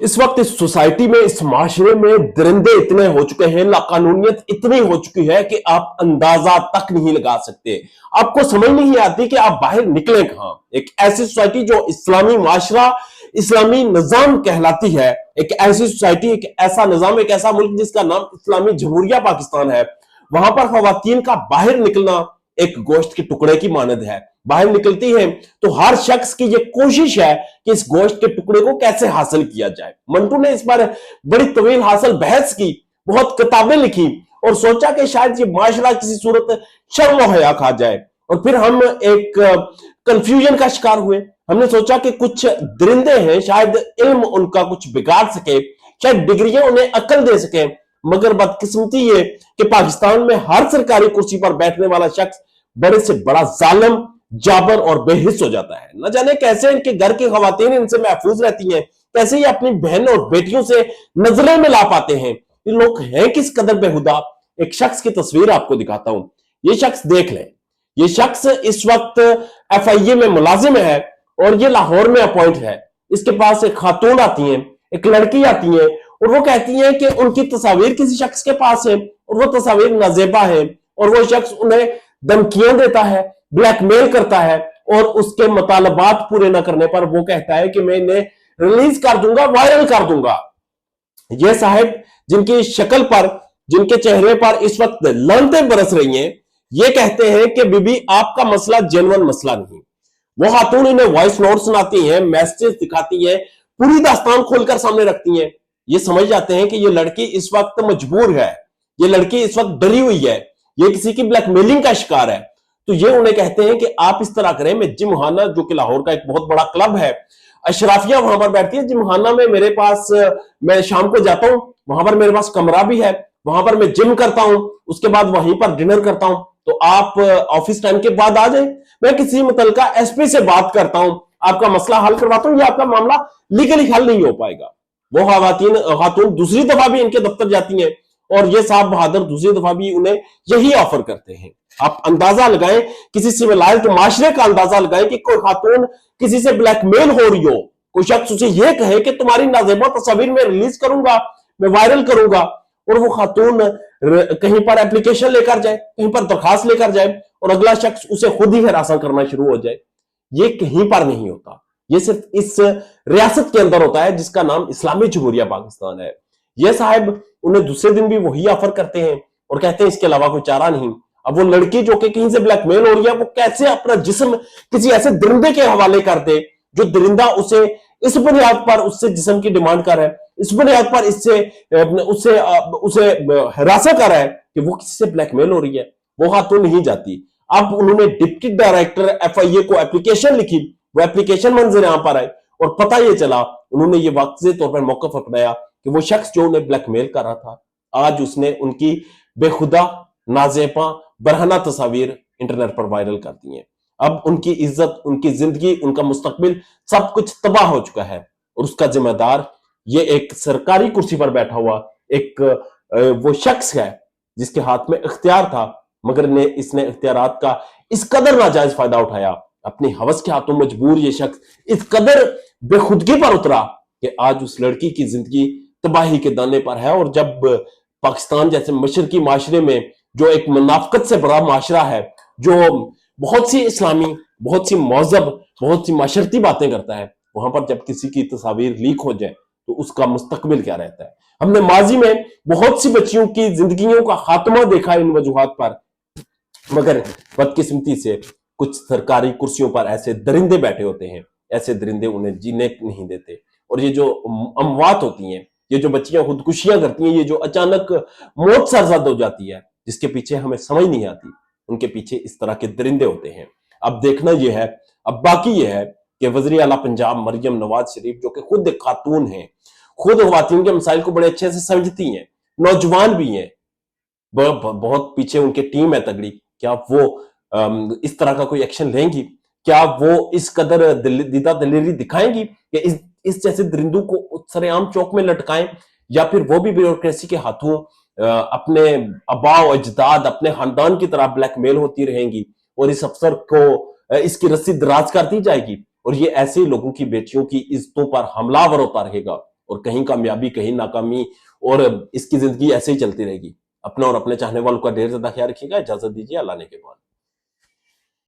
इस वक्त इस सोसाइटी में, इस माशरे में दरिंदे इतने हो चुके हैं, लाकानूनियत इतनी हो चुकी है कि आप अंदाजा तक नहीं लगा सकते। आपको समझ नहीं आती कि आप बाहर निकले कहां। एक ऐसी सोसाइटी जो इस्लामी माशरा, इस्लामी निजाम कहलाती है, एक ऐसी सोसाइटी, एक ऐसा निजाम, एक ऐसा मुल्क जिसका नाम इस्लामी जमहूरिया पाकिस्तान है, वहां पर खवातीन का बाहर निकलना एक गोश्त के टुकड़े की मानद है। बाहर निकलती है तो हर शख्स की ये कोशिश है कि इस गोश्त के टुकड़े को कैसे हासिल किया जाए। मंटू ने इस पर बड़ी तवील हासिल बहस की, बहुत किताबें लिखी और सोचा कि शायद ये माशरा किसी सूरत शर्म व हया खा जाए। और फिर हम एक कंफ्यूजन का शिकार हुए। हमने सोचा कि कुछ दरिंदे हैं, शायद इल्म उनका कुछ बिगाड़ सके, शायद डिग्रियां उन्हें अकल दे सके, मगर बदकिस्मती ये कि पाकिस्तान में हर सरकारी कुर्सी पर बैठने वाला शख्स बड़े से बड़ा जालिम, जाबर और बेहिस हो जाता है। न जाने कैसे इनके घर की खवातीन इनसे महफूज रहती हैं, कैसे ये अपनी बहन और बेटियों से नजरें मिला पाते हैं। ये लोग हैं किस कदर बेहुदा। एक शख्स की तस्वीर आपको दिखाता हूं, ये शख्स देख लें। ये शख्स इस वक्त FIA में मुलाजिम है और ये लाहौर में अपॉइंट है। इसके पास एक खातून आती है, एक लड़की आती है और वो कहती है कि उनकी तस्वीर किसी शख्स के पास है और वो तस्वीर नाजेबा है और वो शख्स उन्हें धमकियां देता है, ब्लैकमेल करता है और उसके मुतालबात पूरे न करने पर वो कहता है कि मैं इन्हें रिलीज कर दूंगा, वायरल कर दूंगा। ये साहब जिनकी शक्ल पर, जिनके चेहरे पर इस वक्त लानतें बरस रही हैं, ये कहते हैं कि बीबी आपका मसला जेन्युइन मसला नहीं। वो खातून इन्हें वॉइस नोट सुनाती हैं, मैसेज दिखाती है, पूरी दास्तान खोलकर सामने रखती हैं। ये समझ जाते हैं कि ये लड़की इस वक्त मजबूर है, ये लड़की इस वक्त डरी हुई है, ये किसी की ब्लैकमेलिंग का शिकार है। तो ये उन्हें कहते हैं कि आप इस तरह करें, मैं जिमखाना, जो कि लाहौर का एक बहुत बड़ा क्लब है, अशराफिया वहां पर बैठती है, जिमखाना में मेरे पास, मैं शाम को जाता हूं, वहां पर मेरे पास कमरा भी है, वहां पर मैं जिम करता हूं, उसके बाद वहीं पर डिनर करता हूं। तो आप ऑफिस टाइम के बाद आ जाए, मैं किसी मुतलका SP से बात करता हूं, आपका मसला हल करवाता हूं, या आपका मामला लीगली हल नहीं हो पाएगा। वो खातून दूसरी दफा भी इनके दफ्तर जाती हैं और ये साहब बहादुर दूसरी दफा भी उन्हें यही ऑफर करते हैं। आप अंदाजा लगाएं, किसी सिविलाइज्ड माशरे का अंदाजा लगाएं कि कोई खातून किसी से ब्लैकमेल हो रही हो, कोई शख्स उसे यह कहे कि तुम्हारी नाजेबा तस्वीर में रिलीज करूंगा, मैं वायरल करूंगा, और वो खातून कहीं पर एप्लीकेशन लेकर जाए, कहीं पर दरखास्त लेकर जाए और अगला शख्स उसे खुद ही हरासा करना शुरू हो जाए। ये कहीं पर नहीं होता, ये सिर्फ इस रियासत के अंदर होता है जिसका नाम इस्लामी जमहूरिया पाकिस्तान है। ये साहब उन्हें दूसरे दिन भी वही ऑफर करते हैं और कहते हैं इसके अलावा कोई चारा नहीं। अब वो लड़की जो कि कहीं से ब्लैकमेल हो रही है, वो कैसे अपना जिस्म किसी ऐसे दरिंदे के हवाले कर दे जो दरिंदा उसे इस बुनियाद पर उससे जिस्म की डिमांड कर रहा है, इस बुनियाद पर इससे उससे उसे हरासा कर रहा है कि वो किसी से ब्लैकमेल हो रही है। वो खातून नहीं जाती। अब उन्होंने डिप्टी डायरेक्टर FIA को एप्लीकेशन लिखी, वो एप्लीकेशन मंजर यहां पर आए और पता ये चला, उन्होंने ये वाक़ई तौर पर मौक़िफ़ अपनाया कि वो शख्स जो उन्हें ब्लैकमेल कर रहा था, आज उसने उनकी बेखुदा, नाज़ेबा, बरहना तस्वीर इंटरनेट पर वायरल कर दी हैं। अब उनकी इज्जत, उनकी जिंदगी, उनका मुस्तकबिल सब कुछ तबाह हो चुका है और उसका जिम्मेदार ये एक सरकारी कुर्सी पर बैठा हुआ एक वो शख्स है जिसके हाथ में इख्तियार था, मगर इसने इख्तियारात का इस कदर नाजायज फायदा उठाया, अपनी हवस के हाथों मजबूर ये शख्स इस कदर बेखुदगी पर उतरा कि आज उस लड़की की जिंदगी तबाही के दाने पर है। और जब पाकिस्तान जैसे मशरकी माशरे में, जो एक मुनाफकत से बड़ा माशरा है, जो बहुत सी इस्लामी, बहुत सी मौजब, बहुत सी माशरती बातें करता है, वहां पर जब किसी की तस्वीर लीक हो जाए तो उसका मुस्तकबिल क्या रहता है। हमने माजी में बहुत सी बच्चियों की जिंदगियों का खात्मा देखा इन वजूहात पर, मगर बदकिस्मती से कुछ सरकारी कुर्सियों पर ऐसे दरिंदे बैठे होते हैं, ऐसे दरिंदे उन्हें जीने नहीं देते। और ये जो अमवात होती हैं, ये जो बच्चियां खुदकुशियां करती हैं, ये जो अचानक मौत सरजद हो जाती है, जिसके पीछे हमें समझ नहीं आती, उनके पीछे इस तरह के दरिंदे होते हैं। अब देखना यह है, अब बाकी यह है कि वज़ीर आला पंजाब मरियम नवाज शरीफ, जो कि खुद एक खातून है, खुद ख्वातीन के मसाइल को बड़े अच्छे से समझती हैं, नौजवान भी हैं, बहुत पीछे उनकी टीम है तगड़ी, क्या वो इस तरह का कोई एक्शन लेंगी? क्या वो इस कदर दीदा दलेरी दिखाएंगी कि इस जैसे दरिंदों को सरेआम चौक में लटकाएं, या फिर वो भी ब्यूरोक्रेसी के हाथों अपने आबाओ अजदाद, अपने खानदान की तरह ब्लैकमेल होती रहेंगी और इस अफसर को इसकी रस्सी दराज कर दी जाएगी और ये ऐसे लोगों की बेटियों की इज्जतों पर हमलावर होता रहेगा? اور کہیں کامیابی کہیں ناکامی، اور اس کی زندگی ایسے ہی چلتی رہے گی۔ اپنا اور اپنے چاہنے والوں کا ڈھیر زیادہ خیال رکھیے گا، اجازت دیجیے، اللہ نے کے بعد۔